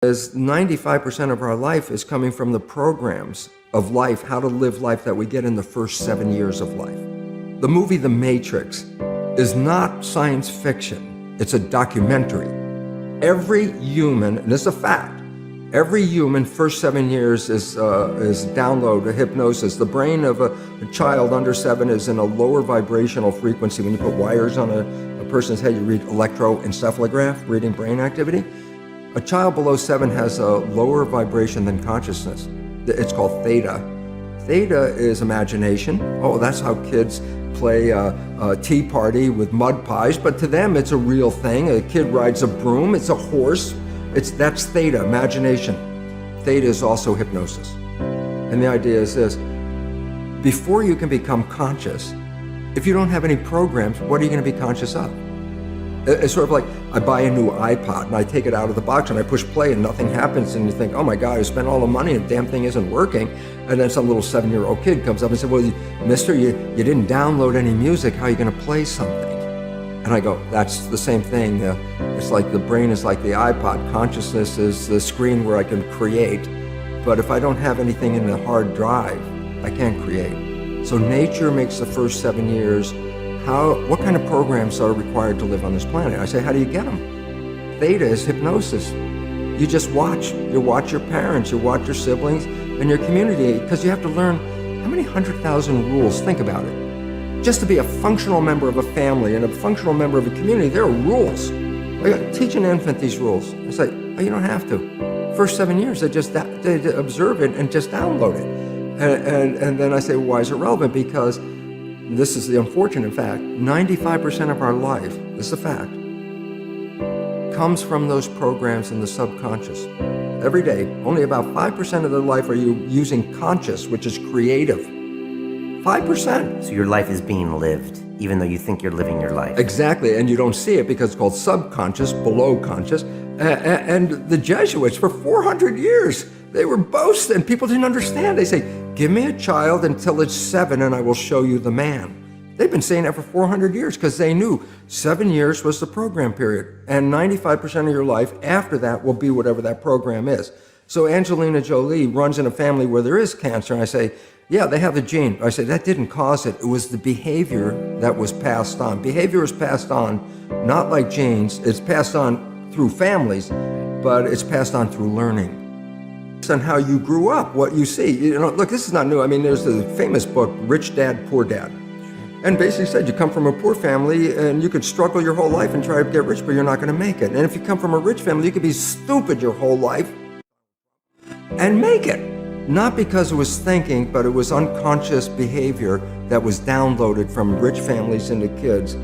As 95% of our life is coming from the programs of life, how to live life that we get in the first 7 years of life. The movie The Matrix is not science fiction, it's a documentary. Every human, and this is a fact, every human first 7 years is download a hypnosis. The brain of a child under 7 is in a lower vibrational frequency. When you put wires on a person's head, you read electroencephalograph, reading brain activity. A child below 7 has a lower vibration than consciousness. It's called theta. Theta is imagination. Oh, that's how kids play a tea party with mud pies, but to them it's a real thing. A kid rides a broom, it's a horse. That's theta, imagination. Theta is also hypnosis. And the idea is this: before you can become conscious, if you don't have any programs, what are you going to be conscious of? It's sort of like I buy a new iPod and I take it out of the box and I push play and nothing happens, and you think, oh my God, I spent all the money and the damn thing isn't working. And then some little 7-year-old kid comes up and says, well, mister, you didn't download any music, how are you going to play something? And I go, that's the same thing. It's like the brain is like the iPod. Consciousness is the screen where I can create. But if I don't have anything in the hard drive, I can't create. So nature makes the first 7 years. What kind of programs are required to live on this planet? I say, how do you get them? Theta is hypnosis. You just watch. You watch your parents, you watch your siblings, and your community, because you have to learn how many 100,000 rules. Think about it. Just to be a functional member of a family and a functional member of a community, there are rules. Teach an infant these rules. I say, oh, you don't have to. First 7 years, they observe it and just download it. And then I say, well, why is it relevant? Because this is the unfortunate fact, 95% of our life, this is a fact, comes from those programs in the subconscious. Every day, only about 5% of their life are you using conscious, which is creative. 5%. So your life is being lived, even though you think you're living your life. Exactly, and you don't see it because it's called subconscious, below conscious. And the Jesuits, for 400 years, they were boasting. People didn't understand. They say, give me a child until it's 7 and I will show you the man. They've been saying that for 400 years because they knew 7 years was the program period. And 95% of your life after that will be whatever that program is. So Angelina Jolie runs in a family where there is cancer. And I say, yeah, they have the gene. I say, that didn't cause it. It was the behavior that was passed on. Behavior is passed on, not like genes. It's passed on through families, but it's passed on through learning. And how you grew up, what you see. Look, this is not new. I mean, there's the famous book, Rich Dad, Poor Dad. And basically said you come from a poor family and you could struggle your whole life and try to get rich, but you're not going to make it. And if you come from a rich family, you could be stupid your whole life and make it. Not because it was thinking, but it was unconscious behavior that was downloaded from rich families into kids,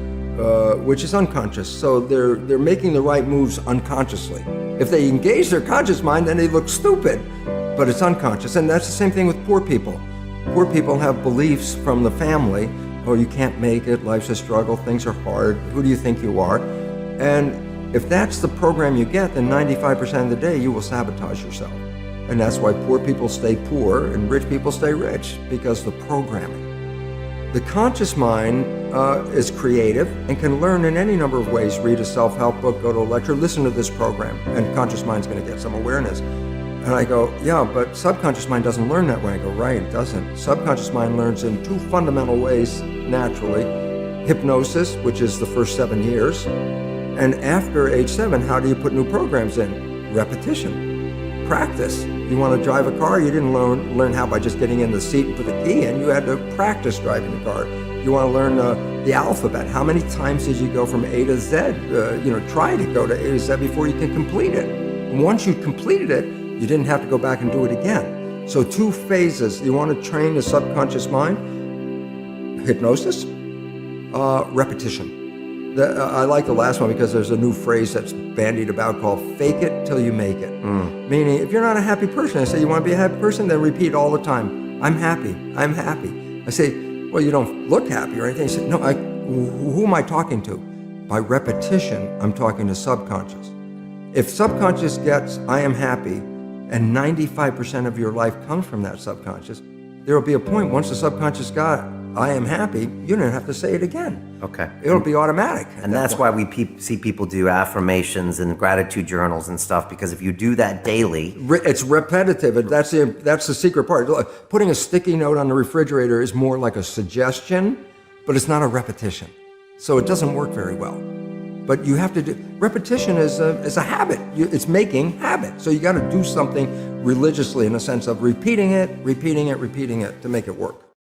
which is unconscious. So they're making the right moves unconsciously. If they engage their conscious mind, then they look stupid, but it's unconscious. And that's the same thing with poor people. Poor people have beliefs from the family. Oh, you can't make it, life's a struggle, things are hard, who do you think you are? And if that's the program you get, then 95% of the day you will sabotage yourself. And that's why poor people stay poor and rich people stay rich, because the programming. The conscious mind is creative and can learn in any number of ways. Read a self-help book, go to a lecture, listen to this program, and conscious mind's going to get some awareness. And I go, yeah, but subconscious mind doesn't learn that way. I go, right, it doesn't. Subconscious mind learns in 2 fundamental ways naturally. Hypnosis, which is the first 7 years. And after age 7, how do you put new programs in? Repetition. Practice. You want to drive a car, you didn't learn how by just getting in the seat and put the key in. You had to practice driving the car. You want to learn the alphabet. How many times did you go from A to Z? Try to go to A to Z before you can complete it. And once you completed it, you didn't have to go back and do it again. So 2 phases. You want to train the subconscious mind. Hypnosis, repetition. I like the last one because there's a new phrase that's bandied about called fake it till you make it. Meaning, if you're not a happy person, I say, you want to be a happy person? Then repeat all the time, I'm happy, I'm happy. I say, well, you don't look happy or anything. I say, no, who am I talking to? By repetition, I'm talking to subconscious. If subconscious gets, I am happy, and 95% of your life comes from that subconscious, there will be a point once the subconscious got I am happy, you don't have to say it again. Okay. It'll be automatic. And that's why we see people do affirmations and gratitude journals and stuff, because if you do that daily, It's repetitive, and that's the secret part. Putting a sticky note on the refrigerator is more like a suggestion, but it's not a repetition. So it doesn't work very well. But you have to do, repetition is a habit. It's making habit. So you got to do something religiously in the sense of repeating it to make it work.